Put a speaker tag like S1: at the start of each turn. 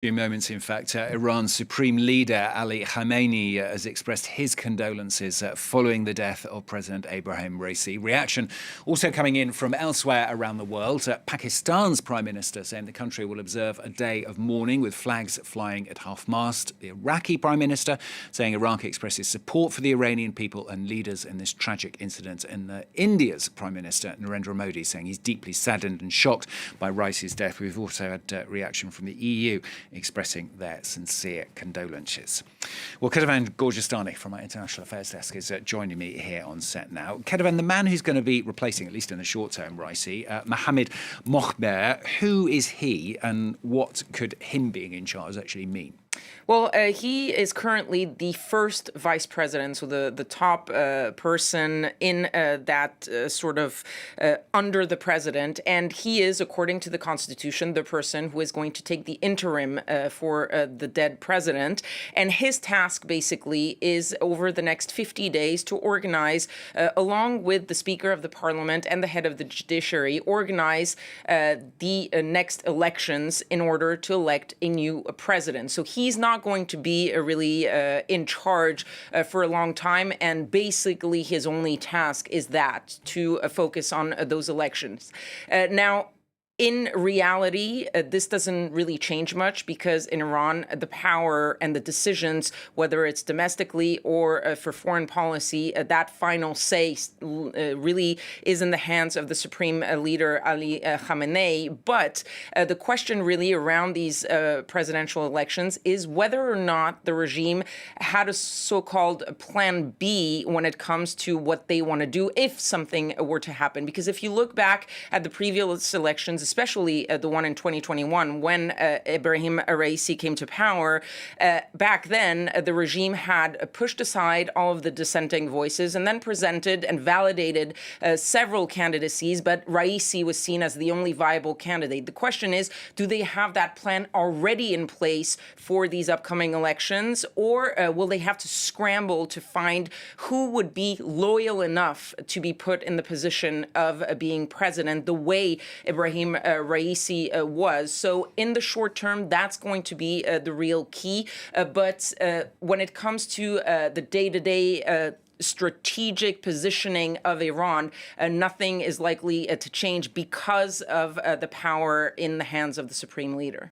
S1: Few moments, in fact, Iran's supreme leader Ali Khamenei has expressed his condolences following the death of President Ebrahim Raisi. Reaction also coming in from elsewhere around the world. Pakistan's Prime Minister saying the country will observe a day of mourning with flags flying at half-mast. The Iraqi Prime Minister saying Iraq expresses support for the Iranian people and leaders in this tragic incident. And India's Prime Minister Narendra Modi saying he's deeply saddened and shocked by Raisi's death. We've also had reaction from the EU expressing their sincere condolences. Well, Kedavan Gorjestani from our International Affairs Desk is joining me here on set now. Kedavan, the man who's going to be replacing, at least in the short term, Raisi, Mohammad Mokhber, who is he and what could him being in charge actually mean?
S2: Well, he is currently the first vice president, so the top person in that sort of under the president. And he is, according to the Constitution, the person who is going to take the interim for the dead president. And his task basically is over the next 50 days to organize, along with the Speaker of the Parliament and the head of the judiciary, organize the next elections in order to elect a new president. So he's not going to be really in charge for a long time, and basically his only task is that, to focus on those elections. Now, in reality, this doesn't really change much because in Iran, the power and the decisions, whether it's domestically or for foreign policy, that final say really is in the hands of the supreme leader, Ali Khamenei. But the question really around these presidential elections is whether or not the regime had a so-called plan B when it comes to what they want to do if something were to happen. Because if you look back at the previous elections, especially the one in 2021, when Ebrahim Raisi came to power, back then the regime had pushed aside all of the dissenting voices and then presented and validated several candidacies, but Raisi was seen as the only viable candidate. The question is, do they have that plan already in place for these upcoming elections, or will they have to scramble to find who would be loyal enough to be put in the position of being president the way Ebrahim Raisi was? So in the short term, that's going to be the real key. But when it comes to the day-to-day strategic positioning of Iran, nothing is likely to change because of the power in the hands of the supreme leader.